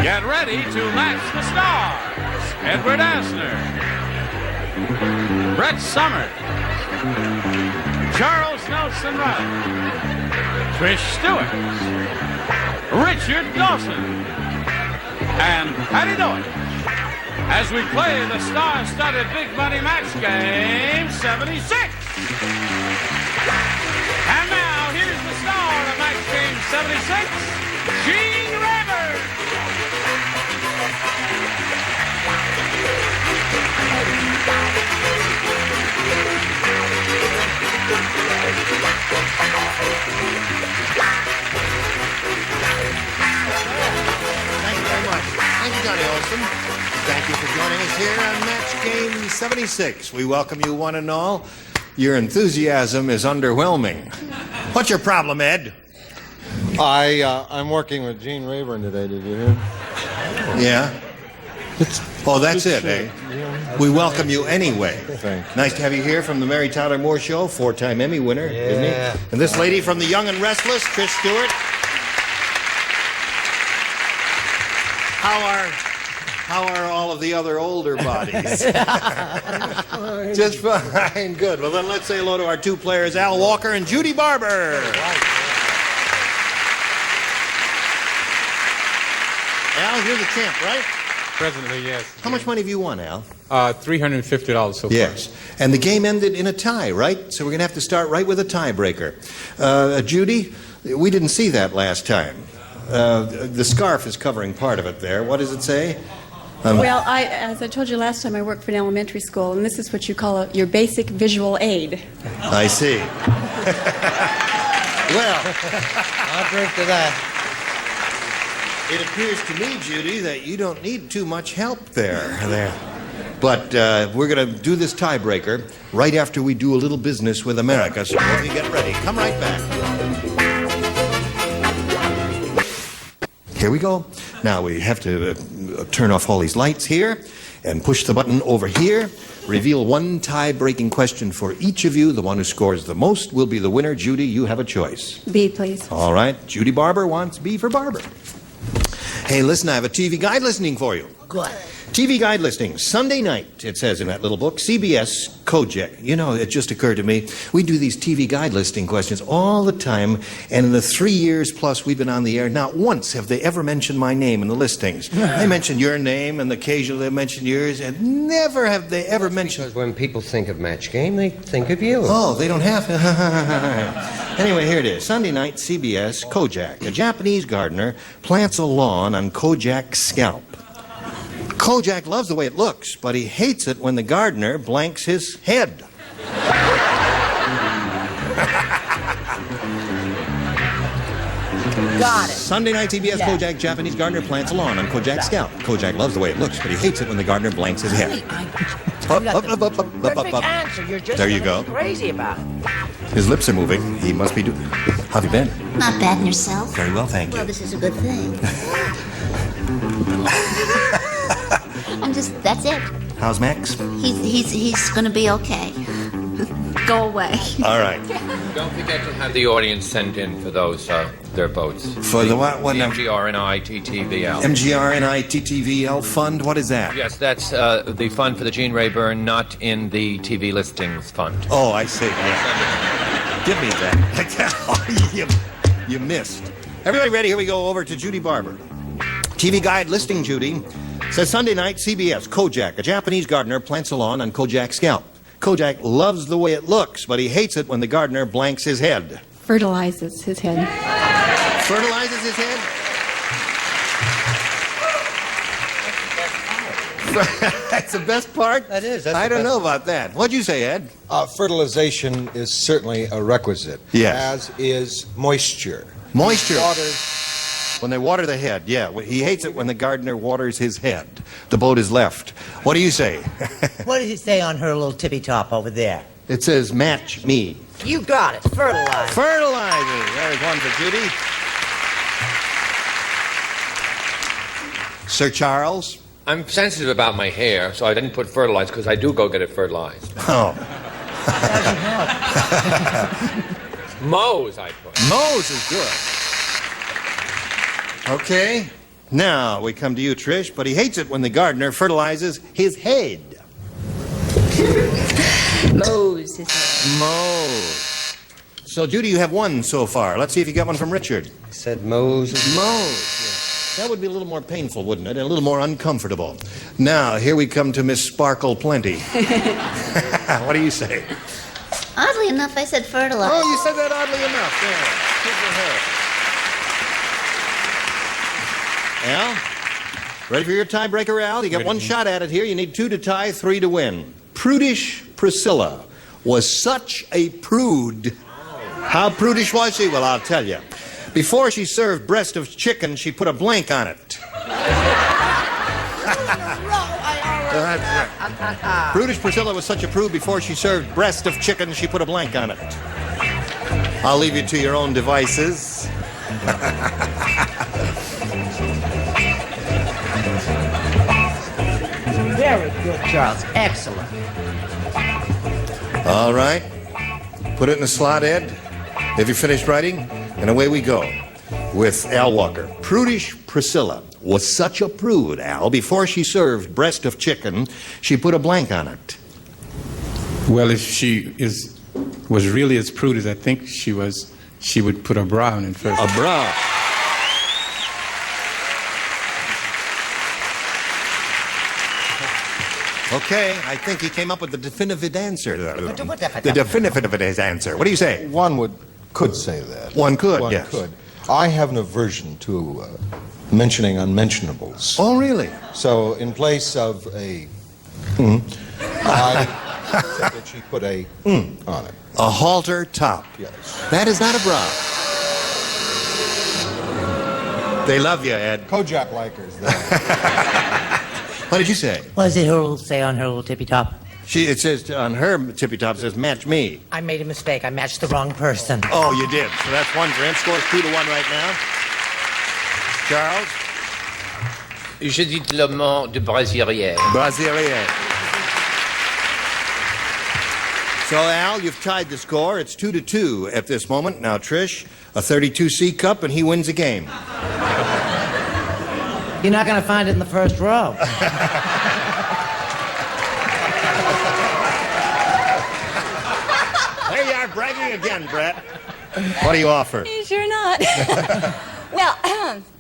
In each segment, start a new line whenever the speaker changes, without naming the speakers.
Get ready to match the stars. Edward Asner, Brett Summers, Charles Nelson Reilly, Trish Stewart, Richard Dawson, and Patti Deutsch, as we play the star-studded Big Money Match Game 76. And now, here's the star of Match Game 76, Gene Rayburn.
Thank you very much. Thank you, Johnny Olson. Thank you for joining us here on Match Game 76. We welcome you one and all. Your enthusiasm is underwhelming. What's your problem, Ed?
I'm working with Gene Rayburn today, did you hear?
Yeah? Oh, that's it, eh? We welcome you anyway.
Thanks.
Nice to have you here from the Mary Tyler Moore Show, 4-time Emmy winner, isn't he? And this lady from The Young and Restless, Trish Stewart. How are all of the other older bodies? Just fine, good. Well, then let's say hello to our two players, Al Walker and Judy Barber. Al, you're the champ, right?
Presently, yes.
How much money have you won, Al?
$350 so far.
Yes. And the game ended in a tie, right? So we're going to have to start right with a tiebreaker. Judy, we didn't see that last time. The scarf is covering part of it there. What does it say?
Well, as I told you last time, I worked for an elementary school, and this is what you call your basic visual aid.
I see. Well,
I'll drink to that.
it appears to me, Judy, that you don't need too much help there. But we're going to do this tiebreaker right after we do a little business with America. So let me get ready. Come right back. Here we go. Now we have to turn off all these lights here and push the button over here. Reveal one tie-breaking question for each of you. The one who scores the most will be the winner. Judy, you have a choice.
B, please.
All right. Judy Barber wants B for Barber. Hey, listen, I have a TV guide listing for you.
Good.
TV guide listing, Sunday night, it says in that little book, CBS Kojak. You know, it just occurred to me, we do these TV guide listing questions all the time, and in the 3 years plus we've been on the air, not once have they ever mentioned my name in the listings. They mention your name, and occasionally they mention yours, and never have they ever mentioned...
Because when people think of Match Game, they think of you.
Oh, they don't have to. Anyway, here it is. Sunday night, CBS Kojak. A Japanese gardener plants a lawn on Kojak's scalp. Kojak loves the way it looks, but he hates it when the gardener blanks his head.
Got it.
Sunday night, CBS Kojak, Japanese gardener plants a lawn on Kojak's scalp. Kojak loves the way it looks, but he hates it when the gardener blanks his head.
Perfect answer. You're just
There you go.
crazy about it.
His lips are moving. He must be doing... How have you been?
Not bad in yourself.
Very well, thank you.
Well, this is a good thing. That's it.
How's Max?
He's gonna be okay. Go away.
All right.
Don't forget to have the audience send in for those their votes.
For the what? What number?
MGRNITTVL.
MGRNITTVL fund? What is that?
Yes, that's the fund for the Gene Rayburn, not in the TV listings fund.
Oh, I see. Yeah. Give me that. you missed. Everybody ready? Here we go over to Judy Barber. TV guide listing, Judy. Says Sunday night, CBS, Kojak. A Japanese gardener plants a lawn on Kojak's scalp. Kojak loves the way it looks, but he hates it when the gardener blanks his head.
Fertilizes his head.
Fertilizes his head? That's the best part?
That is.
I don't know about that. What'd you say, Ed?
Fertilization is certainly a requisite.
Yes.
As is moisture.
Moisture.
Water.
When they water the head, yeah. He hates it when the gardener waters his head. The boat is left. What do you say?
What does it say on her little tippy top over there?
It says, match me.
You got it. Fertilize.
Fertilizer. There's one for Judy. Sir Charles?
I'm sensitive about my hair, so I didn't put fertilizer because I do go get it fertilized.
Oh.
Mows, I put.
Mows is good. Okay. Now we come to you, Trish, but he hates it when the gardener fertilizes his head.
Mows.
Mows. So, Judy, you have one so far. Let's see if you got one from Richard.
I said Moe's.
Mows. Yeah. That would be a little more painful, wouldn't it? And a little more uncomfortable. Now, here we come to Miss Sparkle Plenty. What do you say?
Oddly enough, I said fertilizer.
Oh, you said that oddly enough. There. Al, ready for your tiebreaker, Al? You got one shot at it here. You need 2 to tie, 3 to win. Prudish Priscilla was such a prude. How prudish was she? Well, I'll tell you. Before she served breast of chicken, she put a blank on it. That's right. Prudish Priscilla was such a prude, before she served breast of chicken, she put a blank on it. I'll leave you to your own devices.
Very good, Charles. Excellent.
All right. Put it in the slot, Ed. Have you finished writing? And away we go with Al Walker. Prudish Priscilla was such a prude, Al. Before she served breast of chicken, she put a blank on it.
Well, if she was really as prude as I think she was, she would put a bra on it first.
A bra. Okay, I think he came up with the definitive answer. The definitive answer. What do you say?
One could say that.
One could,
One
yes.
could. I have an aversion to mentioning unmentionables.
Oh, really?
So in place of a I said that she put a on it.
A halter top.
Yes.
That is not a bra. They love you, Ed.
Kojak likers there.
What did you say?
What does it say on her little tippy top?
It says on her tippy top, says match me.
I made a mistake. I matched the wrong person.
Oh, you did. So that's one for him. Scores 2-1 right now. Charles?
Je dis le mot de brasière.
Brasileir. So, Al, you've tied the score. It's 2-2 at this moment. Now, Trish, a 32C cup, and he wins a game.
You're not going to find it in the first row.
There you are, bragging again, Brett. What do you offer?
Sure not. Well,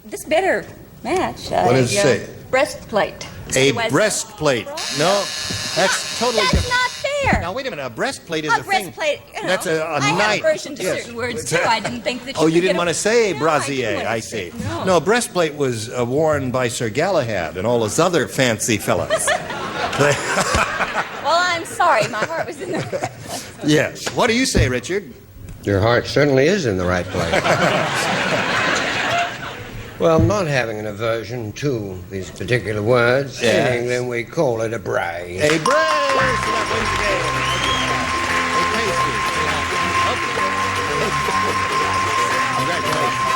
this better match.
What does it say?
Breastplate.
A breastplate. No, that's totally
That's
different.
not fair.
Now, wait a minute. A breastplate is
A
a thing.
breastplate, you know,
That's a
I
knife.
have aversion to
Yes.
certain words, too. I didn't think that
Oh, you
could
didn't
get
want to say
No,
brasier,
didn't want
I
to
see.
say- No.
No, breastplate was worn by Sir Galahad and all those other fancy fellas.
Well, I'm sorry. My heart was in the right place.
Yes. What do you say, Richard?
Your heart certainly is in the right place. Well, not having an aversion to these particular words,
Yes.
in England we call it a bray.
A brace! That wins the game. A pasty. Congratulations.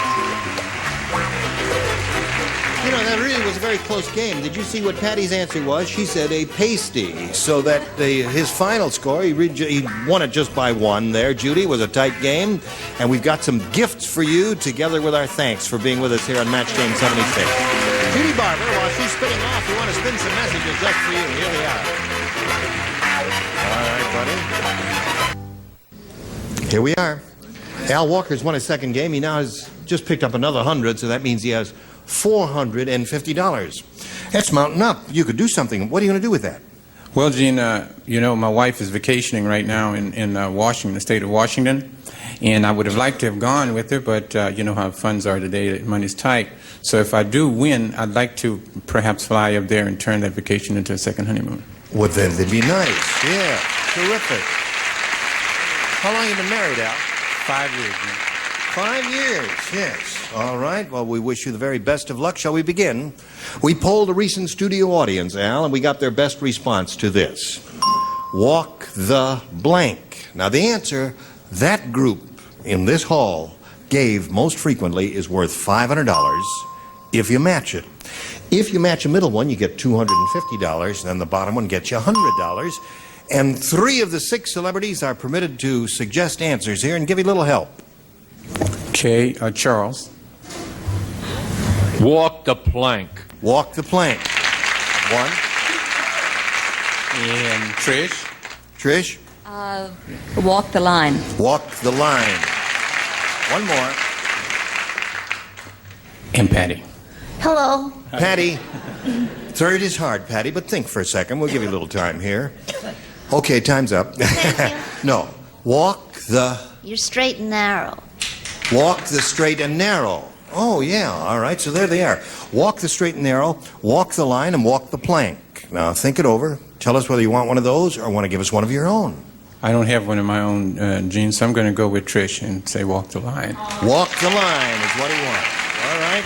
You know, that really was a very close game. Did you see what Patti's answer was? She said a pasty. So that his final score, he won it just by 1 there. Judy, was a tight game. And we've got some gifts for you, together with our thanks for being with us here on Match Game 76. Judy Barber, while she's spinning off, we want to spin some messages just for you. Here they are. All right, buddy. Here we are. Al Walker's won his second game. He now has just picked up another 100, so that means he has $450. That's mounting up. You could do something. What are you going to do with that?
Well, Gene, you know, my wife is vacationing right now in Washington, the state of Washington, and I would have liked to have gone with her, but you know how funds are today, money's tight. So if I do win, I'd like to perhaps fly up there and turn that vacation into a second honeymoon.
Well, then that'd be nice. Yeah, terrific. How long have you been married, Al?
5 years, Gene.
5 years, yes. All right, well, we wish you the very best of luck. Shall we begin? We polled a recent studio audience, Al, and we got their best response to this. Walk the blank. Now, the answer that group in this hall gave most frequently is worth $500 if you match it. If you match a middle one, you get $250, and then the bottom one gets you $100. And 3 of the 6 celebrities are permitted to suggest answers here and give you a little help.
Okay, Charles.
Walk the plank.
Walk the plank. One.
And Trish?
Trish?
Walk the line.
Walk the line. One more.
And Patti.
Hello.
Patti. Third is hard, Patti, but think for a second. We'll give you a little time here. Okay, time's up.
Thank you.
No. Walk the...
You're straight and narrow.
Walk the straight and narrow. Oh, yeah. All right, so there they are. Walk the straight and narrow, walk the line, and walk the plank. Now, think it over. Tell us whether you want one of those or want to give us one of your own.
I don't have one of my own, Gene, so I'm going to go with Trish and say walk the line.
Walk the line is what he wants. All right.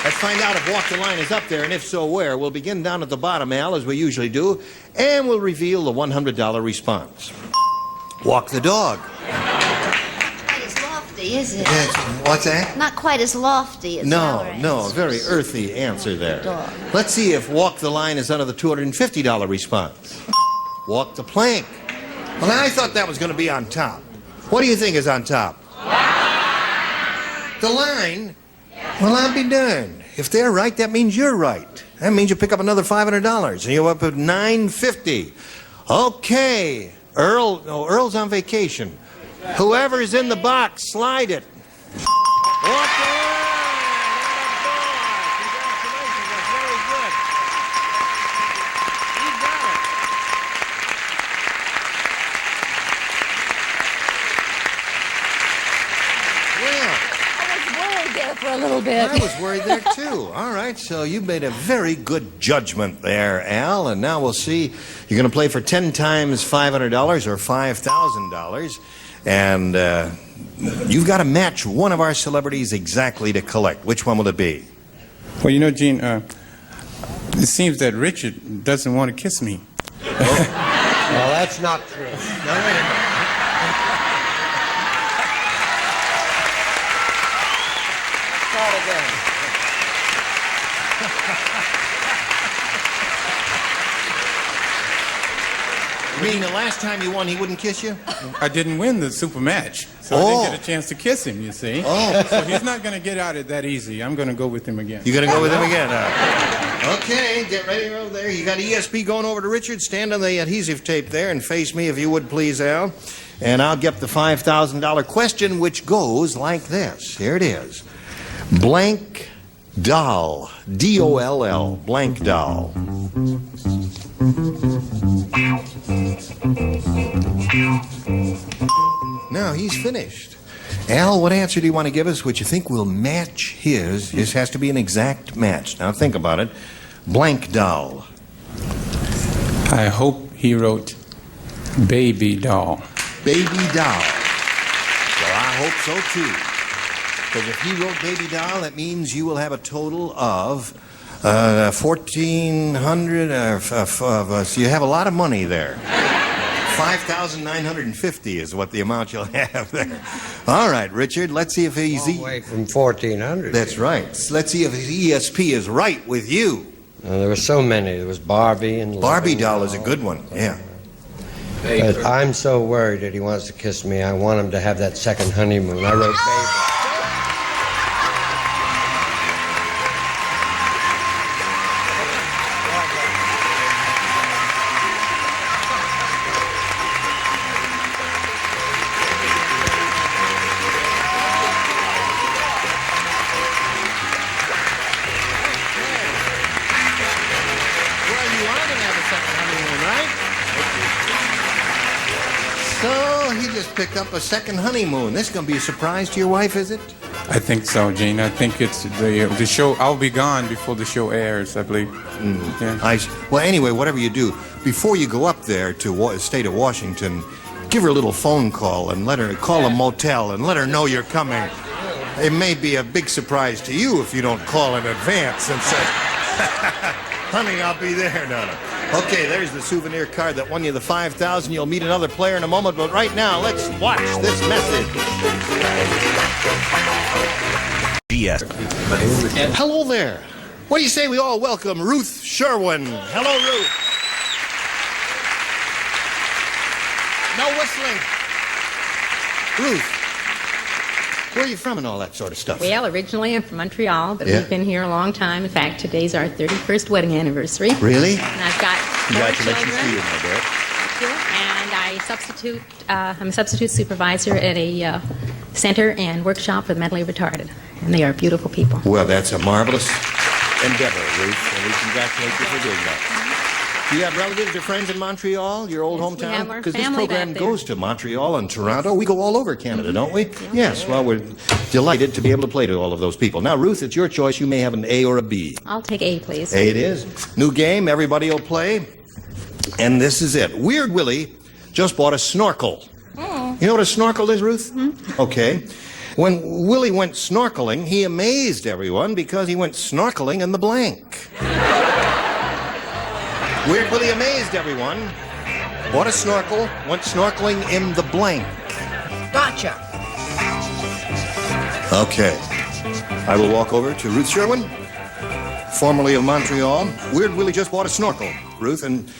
Let's find out if walk the line is up there, and if so, where. We'll begin down at the bottom, Al, as we usually do, and we'll reveal the $100 response. Walk the dog.
Not quite as lofty, is it?
Yes. What's that?
Not quite as lofty as our
No,
answers.
very earthy answer there.
Dog.
Let's see if walk the line is under the $250 response. Walk the plank. Well, I thought that was going to be on top. What do you think is on top? The line? Well, I'll be darned. If they're right, that means you're right. That means you pick up another $500, and you're up at $950. Okay. Earl's on vacation. Whoever's in the box, slide it. Walk the line. Congratulations, that's very good. You got it. Well,
I was worried there for a little bit.
I was worried there, too. All right, so you made a very good judgment there, Al, and now we'll see. You're going to play for 10 times $500 or $5,000, and you've got to match one of our celebrities exactly to collect. Which one will it be?
Well, you know, Gene, it seems that Richard doesn't want to kiss me.
Well, that's not true.
No, wait a minute.
Start again.
You mean the last time you won, he wouldn't kiss you?
I didn't win the super match, so I didn't get a chance to kiss him, you see.
Oh.
So he's not going to get out of that easy. I'm going to go with him again.
You're going to go with him again, Okay, get ready over there. You got ESP going over to Richard. Stand on the adhesive tape there and face me, if you would, please, Al. And I'll get the $5,000 question, which goes like this. Here it is. Blank doll. D-O-L-L. Blank doll. Now he's finished. Al, what answer do you want to give us which you think will match his? His has to be an exact match. Now think about it. Blank doll.
I hope he wrote baby doll.
Baby doll. Well, I hope so too. Because if he wrote baby doll, that means you will have a total of 1,400. So you have a lot of money there. 5,950 is what the amount you'll have there. All right, Richard, let's see if he's...
All the way from 1,400.
That's right. Let's see if his ESP is right with you.
There were so many. There was Barbie and...
Barbie doll is a good one, yeah.
But I'm so worried that he wants to kiss me. I want him to have that second honeymoon. I wrote baby.
Picked up a second honeymoon. This is going to be a surprise to your wife, is it?
I think so, Gene. I think it's the show. I'll be gone before the show airs, I believe. Yeah.
Well, anyway, whatever you do, before you go up there to the state of Washington, give her a little phone call and let her call a motel and let her know you're coming. It may be a big surprise to you if you don't call in advance and say, honey, I'll be there. No. Okay, there's the souvenir card that won you the $5,000. You'll meet another player in a moment, but right now, let's watch this message.
GS.
Hello there. What do you say we all welcome Ruth Sherwin? Hello, Ruth. No whistling. Ruth, Where are you from and all that sort of stuff?
Well, originally I'm from Montreal, but
Yeah.
we've been here a long time. In fact, today's our 31st wedding anniversary.
Really?
And I've got 4
Congratulations
children.
to you, my dear.
And I'm a substitute supervisor at a center and workshop for the mentally retarded. And they are beautiful people.
Well, that's a marvelous endeavor, Ruth, and we congratulate you for doing that. Do you have relatives or friends in Montreal, your old
Yes, we
hometown?
have our
Because this
family
program
back there.
goes to Montreal and Toronto. We go all over Canada, don't we? Yes, well, we're delighted to be able to play to all of those people. Now, Ruth, it's your choice. You may have an A or a B.
I'll take A, please.
A it is. New game, everybody will play. And this is it. Weird Willie just bought a snorkel. You know what a snorkel is, Ruth? Okay. When Willie went snorkeling, he amazed everyone because he went snorkeling in the blank. Weird Willie amazed everyone. Bought a snorkel, went snorkeling in the blank.
Gotcha.
Okay. I will walk over to Ruth Sherwin, formerly of Montreal. Weird Willie just bought a snorkel, Ruth, and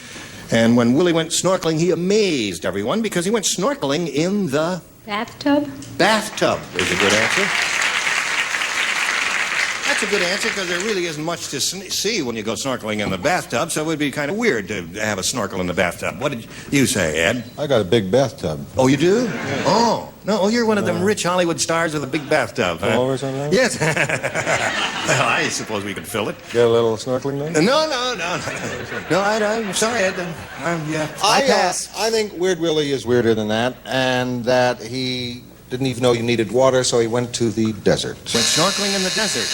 when Willie went snorkeling, he amazed everyone because he went snorkeling in the
Bathtub?
bathtub is a good answer. That's a good answer because there really isn't much to see when you go snorkeling in the bathtub, so it would be kind of weird to have a snorkel in the bathtub. What did you say, Ed?
I got a big bathtub.
Oh, you do? Oh, no, you're one of them rich Hollywood stars with a big bathtub. Huh?
Always on that?
Yes. Well, I suppose we could fill it.
Get a little snorkeling then?
No. No, I'm sorry, Ed. I pass.
I think Weird Willie is weirder than that, and that he didn't even know you needed water, so he went to the desert.
Went snorkeling in the desert.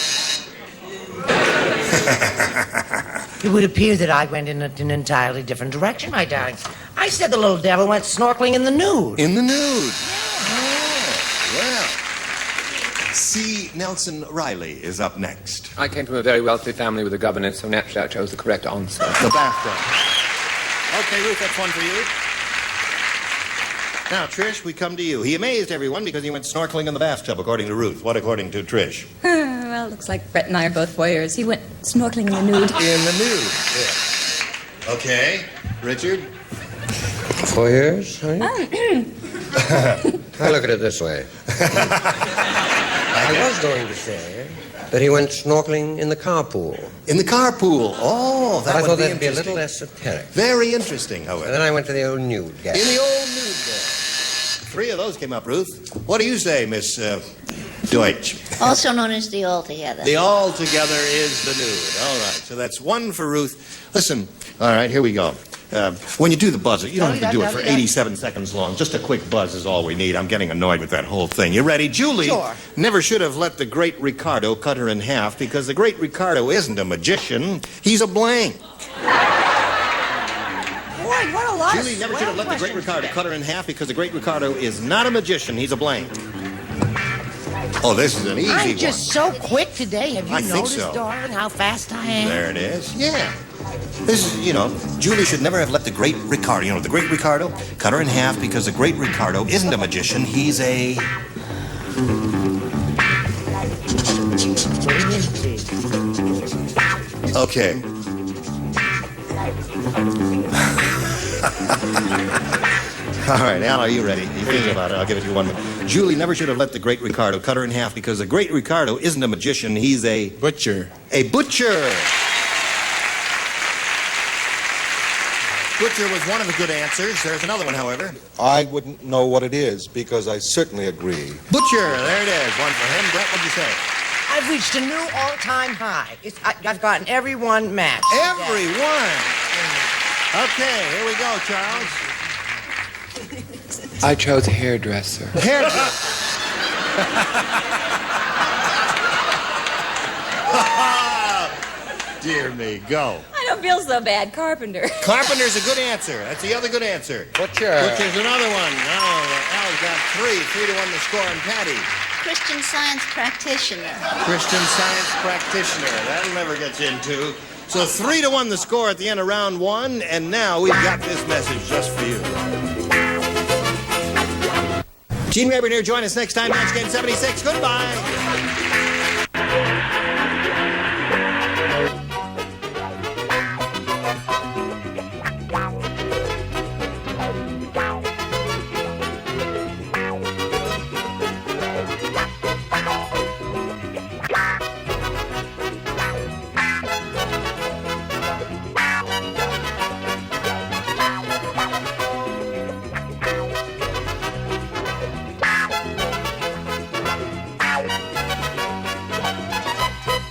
It would appear that I went in an entirely different direction, my darling. I said the little devil went snorkeling in the nude.
In the nude. Oh, well. C. Nelson Reilly is up next.
I came from a very wealthy family with a governess, so naturally I chose the correct answer.
The bathtub. Okay, Ruth, that's one for you. Now, Trish, we come to you. He amazed everyone because he went snorkeling in the bathtub, according to Ruth. What according to Trish?
Well, it looks like Brett and I are both voyeurs. He went snorkeling in the nude.
In the nude, yes. Okay. Richard?
4 years, honey? I look at it this way. I was going to say that he went snorkeling in the carpool.
In the carpool. Oh, that
I
would
thought
be
that'd be a
interesting.
little esoteric.
Very interesting,
And
however.
then I went to the old nude guy.
In the old nude there. 3 of those came up, Ruth. What do you say, Miss Deutsch?
Also known as the altogether.
The altogether is the nude. All right, so that's 1 for Ruth. Listen, all right, here we go. When you do the buzzer, you don't have to do it for 87 seconds long. Just a quick buzz is all we need. I'm getting annoyed with that whole thing. You ready? Julie
Sure.
never should have let the great Ricardo cut her in half because the great Ricardo isn't a magician. He's a blank.
Boy, what a lot
Julie never should have let the great Ricardo cut her in half because the great Ricardo is not a magician. He's a blank. Oh, this is an easy one.
I'm just so quick today. Have you
I think
noticed,
so.
darling, how fast I am?
There it is. Yeah. This is, Julie should never have let the great Ricardo, the great Ricardo, cut her in half because the great Ricardo isn't a magician. He's a... Okay. All right, Al, are you ready? You thinking about it? I'll give it to you 1 minute. Julie never should have let the great Ricardo cut her in half because the great Ricardo isn't a magician. He's a...
Butcher.
A butcher. Butcher was one of the good answers. There's another one, however.
I wouldn't know what it is because I certainly agree.
Butcher, there it is. 1 for him. Brett, what'd you say?
I've reached a new all-time high. I've gotten every one matched.
Every one. Okay, here we go, Charles.
I chose hairdresser.
Hairdresser. Dear me, go.
I don't feel so bad. Carpenter.
Carpenter's a good answer. That's the other good answer.
Butcher.
Butcher's another one. Oh, Al's got 3. 3 to 1 to score on Patti.
Christian Science practitioner.
Christian Science practitioner. That'll never get you into. So 3 to 1 the score at the end of round 1, and now we've got this message just for you. Gene Rayburn here. Join us next time, Match Game 76. Goodbye.